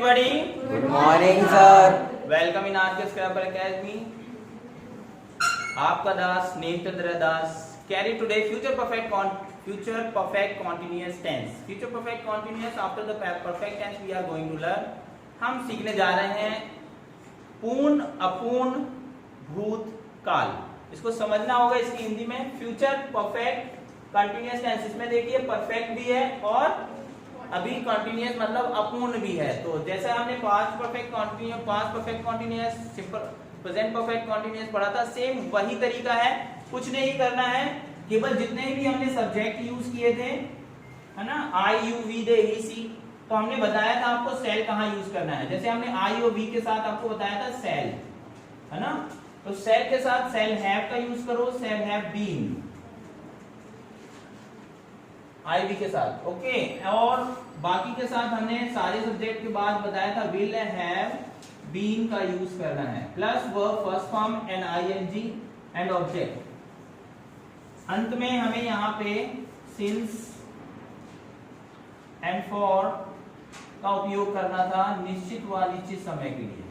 everybody. Good morning, sir. Welcome in RK Scrabble Academy. आपका दास नेमचंद्र दास carry today future perfect continuous tense. Future perfect continuous after the perfect tense we are going to learn. हम सीखने जा रहे हैं पूर्ण अपूर्ण भूतकाल. इसको समझना होगा. इसकी हिंदी में फ्यूचर परफेक्ट कंटिन्यूअस टेंस. इसमें देखिए परफेक्ट भी है और अभी कंटिन्यूअस मतलब अपूर्ण भी है. तो जैसे हमने past perfect continuous simple present perfect continuous पढ़ा था, सेम वही तरीका है. कुछ नहीं करना है, केवल जितने भी हमने सब्जेक्ट यूज किए थे, है ना, आई यू वी दे ही सी, तो हमने बताया था आपको सेल कहाँ यूज करना है. जैसे हमने आई और वी के साथ आपको बताया था सेल, है ना, तो सेल के साथ सेल हैव का यूज करो, shall have been I V के साथ. ओके. और बाकी के साथ हमने सारे सब्जेक्ट के बाद बताया था विल हैव बीन का यूज करना है, plus verb first form and ING and object. अंत में हमें यहाँ पे सिंस एंड फॉर का उपयोग करना था निश्चित व अनिश्चित समय के लिए.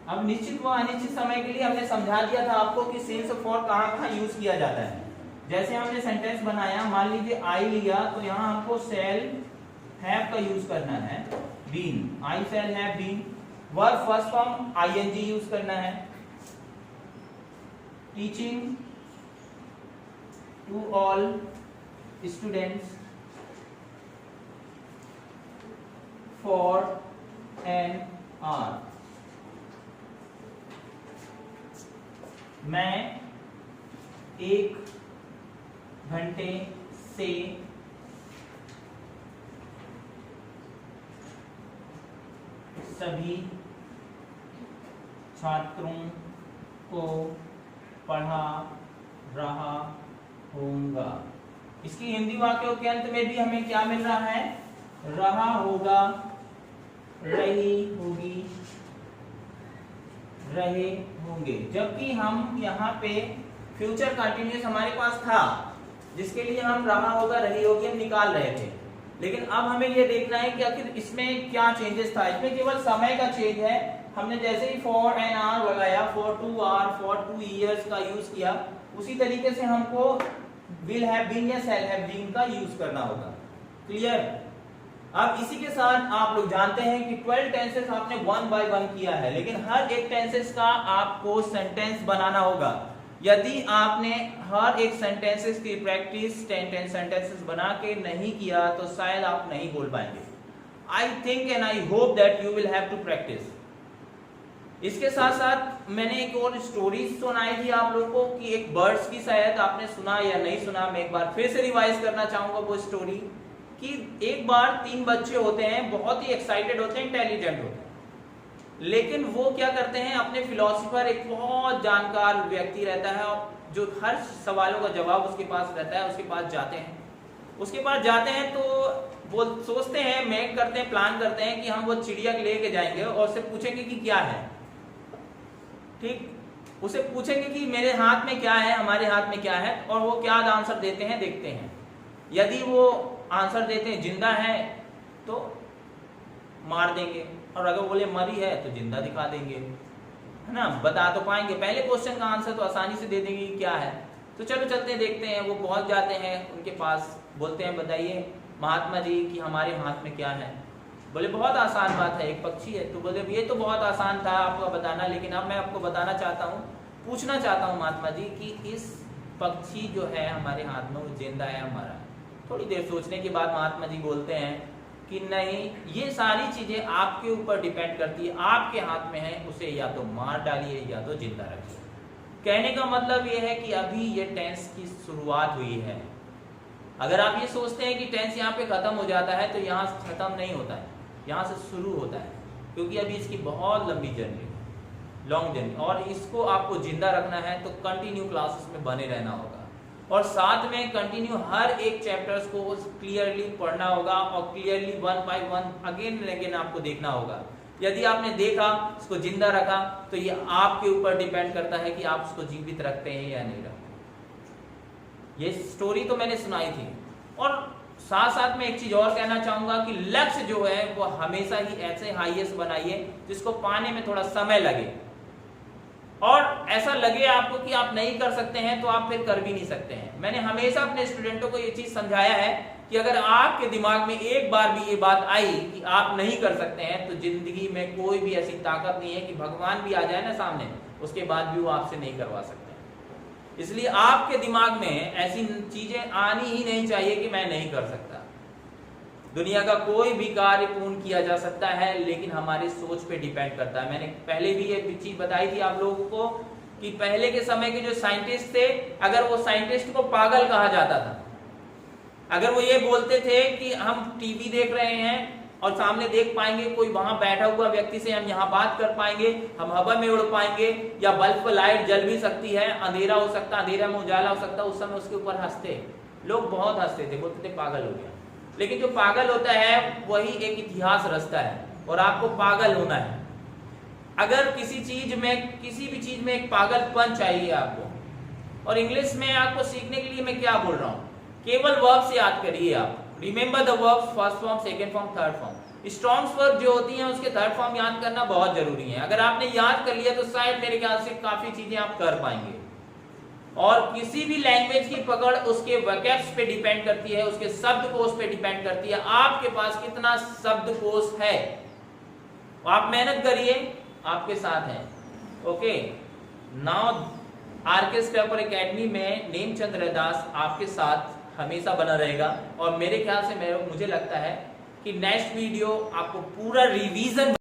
अब निश्चित व अनिश्चित समय के लिए हमने समझा दिया था आपको कि सिंस और फॉर कहाँ यूज किया जाता है. जैसे हमने सेंटेंस बनाया, मान लीजिए आई लिया, तो यहाँ हमको सेल हैव का यूज करना है, been, I shall have been. Verb first form ING use करना है. Teaching to all students for an hour. मैं 1 घंटे से सभी छात्रों को पढ़ा रहा होगा. इसकी हिंदी वाक्यों के अंत में भी हमें क्या मिल रहा है? रहा होगा, रही होगी, रहे होंगे. जबकि हम यहाँ पे फ्यूचर कंटिन्यूअस हमारे पास था, जिसके लिए हम रहा होगा, रही होगी हम निकाल रहे थे. लेकिन अब हमें ये देखना है कि आखिर इसमें क्या चेंजेस था. इसमें केवल समय का चेंज है. हमने जैसे ही फॉर एन आवर लगाया, फॉर 2 आवर, फॉर 2 इयर्स का यूज किया, उसी तरीके से हमको विल हैव बीन या शैल हैव बीन का यूज करना होगा. क्लियर? अब इसी के साथ आप लोग जानते हैं कि 12 टेंसेस आपने 1 बाय 1 किया है, लेकिन हर एक टेंसेस का आपको सेंटेंस बनाना होगा. यदि आपने हर एक सेंटेंसेस की प्रैक्टिस 10 सेंटेंसेस बना के नहीं किया तो शायद आप नहीं बोल पाएंगे. I think and I hope that you will have to practise. इसके साथ साथ मैंने एक और स्टोरी सुनाई थी आप लोगों को कि एक बर्ड्स की, शायद आपने सुना या नहीं सुना. मैं एक बार फिर से रिवाइज करना चाहूंगा वो स्टोरी कि एक बार 3 बच्चे होते हैं, बहुत ही एक्साइटेड होते हैं, इंटेलिजेंट होते हैं, लेकिन वो क्या करते हैं, अपने फिलोसोफर, एक बहुत जानकार व्यक्ति रहता है जो हर सवालों का जवाब उसके पास रहता है, उसके पास जाते हैं. उसके पास जाते हैं तो वो सोचते हैं, मेक करते हैं, प्लान करते हैं कि हम वो चिड़िया लेके जाएंगे और उससे पूछेंगे कि क्या है. ठीक, उसे पूछेंगे कि मेरे हाथ में क्या है, हमारे हाथ में क्या है, और वो क्या आंसर देते हैं देखते हैं. यदि वो आंसर देते हैं जिंदा है तो मार देंगे, और अगर बोले मरी है तो जिंदा दिखा देंगे, है ना, बता तो पाएंगे. पहले क्वेश्चन का आंसर तो आसानी से दे देंगे कि क्या है. तो चलो चलते हैं, देखते हैं. वो पहुंच जाते हैं उनके पास, बोलते हैं बताइए महात्मा जी कि हमारे हाथ में क्या है. बोले बहुत आसान बात है, एक पक्षी है. तो बोले ये तो बहुत आसान था आपको बताना, लेकिन अब मैं आपको बताना चाहता हूँ, पूछना चाहता हूँ महात्मा जी कि इस पक्षी जो है हमारे हाथ में वो जिंदा है हमारा. थोड़ी देर सोचने के बाद महात्मा जी बोलते हैं कि नहीं, ये सारी चीजें आपके ऊपर डिपेंड करती है, आपके हाथ में है, उसे या तो मार डालिए या तो जिंदा रखिए. कहने का मतलब ये है कि अभी ये टेंस की शुरुआत हुई है. अगर आप ये सोचते हैं कि टेंस यहाँ पे खत्म हो जाता है, तो यहाँ से खत्म नहीं होता है, यहाँ से शुरू होता है, क्योंकि अभी इसकी बहुत लंबी जर्नी, लॉन्ग जर्नी, और इसको आपको जिंदा रखना है तो कंटिन्यू क्लासेस में बने रहना होगा. और साथ में कंटिन्यू हर एक चैप्टर्स को क्लियरली पढ़ना होगा और clearly 1 by 1 again and again आपको देखना होगा. यदि आपने देखा, उसको जिंदा रखा, तो ये आपके ऊपर डिपेंड करता है कि आप उसको जीवित रखते हैं या नहीं रखते। ये स्टोरी तो मैंने सुनाई थी। और साथ साथ में एक चीज और कहना चाहूंगा कि लक्ष्य जो है वो हमेशा ही ऐसे हाईएस्ट बनाइए जिसको पाने में थोड़ा समय लगे, और ऐसा लगे आपको कि आप नहीं कर सकते हैं तो आप फिर कर भी नहीं सकते हैं। मैंने हमेशा अपने स्टूडेंटों को ये चीज समझाया है कि अगर आपके दिमाग में एक बार भी ये बात आई कि आप नहीं कर सकते हैं, तो जिंदगी में कोई भी ऐसी ताकत नहीं है कि भगवान भी आ जाए ना सामने, उसके बाद भी वो आपसे नहीं करवा सकते। इसलिए आपके दिमाग में ऐसी चीजें आनी ही नहीं चाहिए कि मैं नहीं कर सकता। दुनिया का कोई भी कार्य पूर्ण किया जा सकता है, लेकिन हमारी सोच पे डिपेंड करता है। मैंने पहले भी ये चीज बताई थी आप लोगों को कि पहले के समय के जो साइंटिस्ट थे, अगर वो साइंटिस्ट को पागल कहा जाता था, अगर वो ये बोलते थे कि हम टीवी देख रहे हैं और सामने देख पाएंगे कोई वहां बैठा हुआ व्यक्ति से हम यहाँ बात कर पाएंगे, हम हवा में उड़ पाएंगे, या बल्ब पर लाइट जल भी सकती है, अंधेरा हो सकता, अंधेरा में उजाला हो सकता, उस समय उसके ऊपर हंसते लोग, बहुत हंसते थे, बोलते थे पागल हो गया। लेकिन जो पागल होता है वही एक इतिहास रचता है, और आपको पागल होना है। अगर किसी चीज में, किसी भी चीज में एक पागलपन चाहिए आपको, और इंग्लिश में आपको सीखने के लिए मैं क्या बोल रहा हूं, केवल वर्ब से याद करिए आप। Remember the verbs, first form, second form, third form. Strongs verb जो होती हैं उसके थर्ड फॉर्म याद करना बहुत जरूरी है। अगर आपने याद कर लिया तो शायद मेरे ख्याल से काफी चीजें आप कर पाएंगे। और किसी भी लैंग्वेज की पकड़ उसके वोकैब्स पे डिपेंड करती है, उसके शब्दकोश पे डिपेंड करती है। आपके पास कितना शब्दकोश है, आप मेहनत करिए, आपके साथ हैं। Okay, now RK Stepper Academy में नेमचंद रैदास आपके साथ हमेशा बना रहेगा। और मेरे ख्याल से मुझे लगता है कि नेक्स्ट वीडियो आपको पूरा रिवीजन